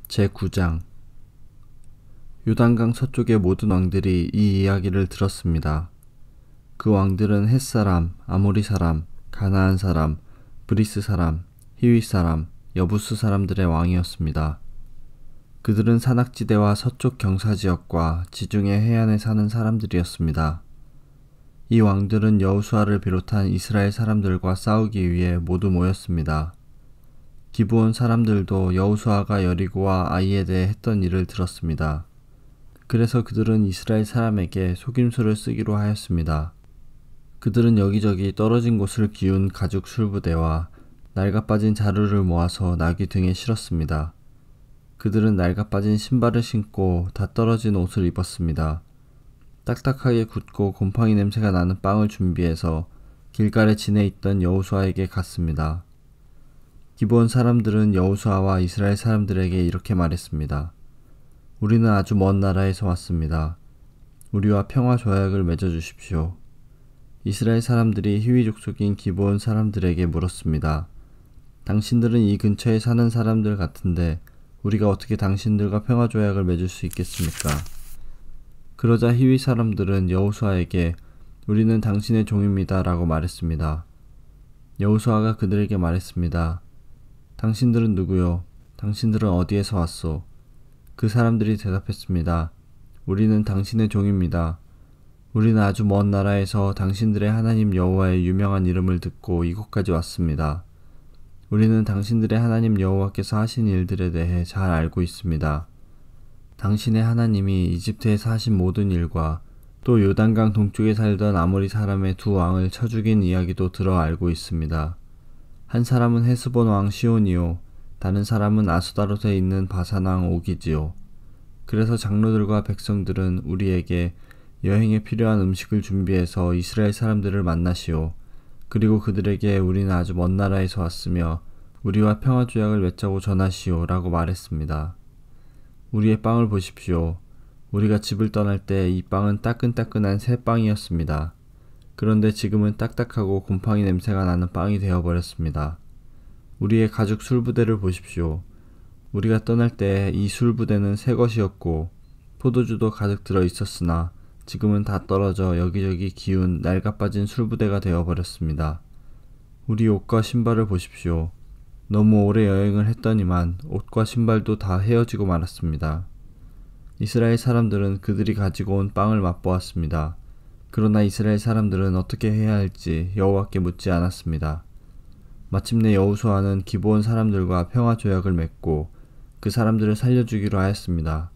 제9장. 요단강 서쪽의 모든 왕들이 이 이야기를 들었습니다. 그 왕들은 헷 사람, 아모리 사람, 가나안 사람, 브리스 사람, 히윗 사람, 여부스 사람들의 왕이었습니다. 그들은 산악지대와 서쪽 경사지역과 지중해 해안에 사는 사람들이었습니다. 이 왕들은 여호수아를 비롯한 이스라엘 사람들과 싸우기 위해 모두 모였습니다. 기브온 사람들도 여호수아가 여리고와 아이에 대해 했던 일을 들었습니다. 그래서 그들은 이스라엘 사람에게 속임수를 쓰기로 하였습니다. 그들은 여기저기 떨어진 곳을 기운 가죽 술부대와 낡아빠진 자루를 모아서 나귀 등에 실었습니다. 그들은 낡아빠진 신발을 신고 다 떨어진 옷을 입었습니다. 딱딱하게 굳고 곰팡이 냄새가 나는 빵을 준비해서 길갈에 지내 있던 여호수아에게 갔습니다. 기브온 사람들은 여호수아와 이스라엘 사람들에게 이렇게 말했습니다. 우리는 아주 먼 나라에서 왔습니다. 우리와 평화 조약을 맺어주십시오. 이스라엘 사람들이 히위 족속인 기브온 사람들에게 물었습니다. 당신들은 이 근처에 사는 사람들 같은데 우리가 어떻게 당신들과 평화 조약을 맺을 수 있겠습니까? 그러자 히위 사람들은 여호수아에게 우리는 당신의 종입니다 라고 말했습니다. 여호수아가 그들에게 말했습니다. 당신들은 누구요? 당신들은 어디에서 왔소? 그 사람들이 대답했습니다. 우리는 당신의 종입니다. 우리는 아주 먼 나라에서 당신들의 하나님 여호와의 유명한 이름을 듣고 이곳까지 왔습니다. 우리는 당신들의 하나님 여호와께서 하신 일들에 대해 잘 알고 있습니다. 당신의 하나님이 이집트에서 하신 모든 일과 또 요단강 동쪽에 살던 아모리 사람의 두 왕을 쳐 죽인 이야기도 들어 알고 있습니다. 한 사람은 헤스본 왕 시온이요, 다른 사람은 아스다롯에 있는 바산 왕 옥이지요. 그래서 장로들과 백성들은 우리에게 여행에 필요한 음식을 준비해서 이스라엘 사람들을 만나시오. 그리고 그들에게 우리는 아주 먼 나라에서 왔으며 우리와 평화 조약을 맺자고 전하시오 라고 말했습니다. 우리의 빵을 보십시오. 우리가 집을 떠날 때 이 빵은 따끈따끈한 새 빵이었습니다. 그런데 지금은 딱딱하고 곰팡이 냄새가 나는 빵이 되어버렸습니다. 우리의 가죽 술부대를 보십시오. 우리가 떠날 때 이 술부대는 새 것이었고 포도주도 가득 들어 있었으나 지금은 다 떨어져 여기저기 기운 낡아빠진 술부대가 되어버렸습니다. 우리 옷과 신발을 보십시오. 너무 오래 여행을 했더니만 옷과 신발도 다 헤어지고 말았습니다. 이스라엘 사람들은 그들이 가지고 온 빵을 맛보았습니다. 그러나 이스라엘 사람들은 어떻게 해야 할지 여호와께 묻지 않았습니다. 마침내 여호수아는 기브온 사람들과 평화 조약을 맺고 그 사람들을 살려주기로 하였습니다.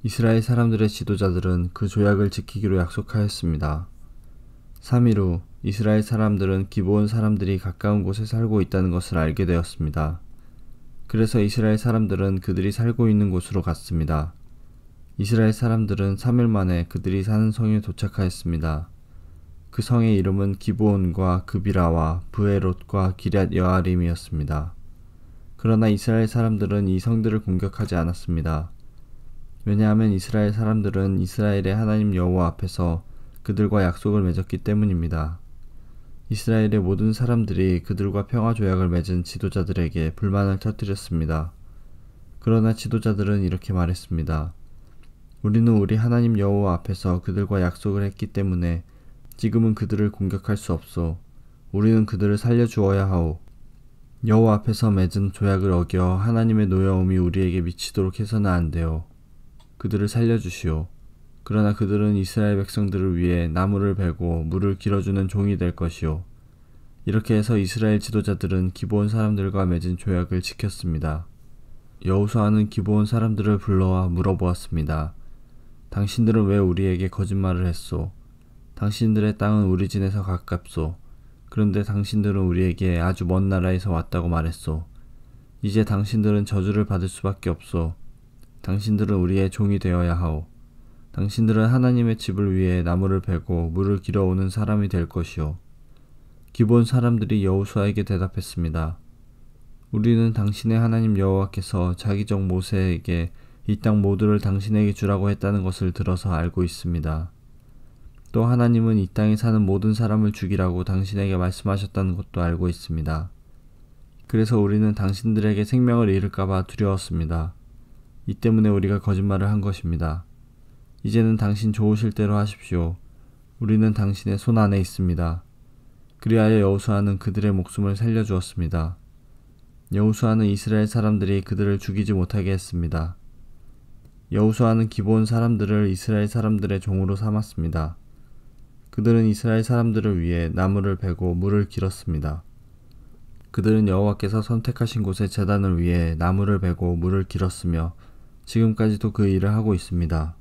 이스라엘 사람들의 지도자들은 그 조약을 지키기로 약속하였습니다. 3일 후 이스라엘 사람들은 기브온 사람들이 가까운 곳에 살고 있다는 것을 알게 되었습니다. 그래서 이스라엘 사람들은 그들이 살고 있는 곳으로 갔습니다. 이스라엘 사람들은 3일 만에 그들이 사는 성에 도착하였습니다. 그 성의 이름은 기브온과 그비라와 브에롯과 기럇 여아림이었습니다. 그러나 이스라엘 사람들은 이 성들을 공격하지 않았습니다. 왜냐하면 이스라엘 사람들은 이스라엘의 하나님 여호와 앞에서 그들과 약속을 맺었기 때문입니다. 이스라엘의 모든 사람들이 그들과 평화 조약을 맺은 지도자들에게 불만을 터뜨렸습니다. 그러나 지도자들은 이렇게 말했습니다. 우리는 우리 하나님 여호와 앞에서 그들과 약속을 했기 때문에 지금은 그들을 공격할 수 없소. 우리는 그들을 살려주어야 하오. 여호와 앞에서 맺은 조약을 어겨 하나님의 노여움이 우리에게 미치도록 해서는 안 돼요. 그들을 살려주시오. 그러나 그들은 이스라엘 백성들을 위해 나무를 베고 물을 길어주는 종이 될 것이오. 이렇게 해서 이스라엘 지도자들은 기브온 사람들과 맺은 조약을 지켰습니다. 여호수아는 기브온 사람들을 불러와 물어보았습니다. 당신들은 왜 우리에게 거짓말을 했소? 당신들의 땅은 우리 진에서 가깝소. 그런데 당신들은 우리에게 아주 먼 나라에서 왔다고 말했소. 이제 당신들은 저주를 받을 수밖에 없소. 당신들은 우리의 종이 되어야 하오. 당신들은 하나님의 집을 위해 나무를 베고 물을 길어오는 사람이 될 것이오. 기브온 사람들이 여호수아에게 대답했습니다. 우리는 당신의 하나님 여호와께서 자기 종 모세에게 이 땅 모두를 당신에게 주라고 했다는 것을 들어서 알고 있습니다. 또 하나님은 이 땅에 사는 모든 사람을 죽이라고 당신에게 말씀하셨다는 것도 알고 있습니다. 그래서 우리는 당신들에게 생명을 잃을까봐 두려웠습니다. 이 때문에 우리가 거짓말을 한 것입니다. 이제는 당신 좋으실 대로 하십시오. 우리는 당신의 손 안에 있습니다. 그리하여 여호수아는 그들의 목숨을 살려주었습니다. 여호수아는 이스라엘 사람들이 그들을 죽이지 못하게 했습니다. 여호수아는 기브온 사람들을 이스라엘 사람들의 종으로 삼았습니다. 그들은 이스라엘 사람들을 위해 나무를 베고 물을 길었습니다. 그들은 여호와께서 선택하신 곳에 제단을 위해 나무를 베고 물을 길었으며 지금까지도 그 일을 하고 있습니다.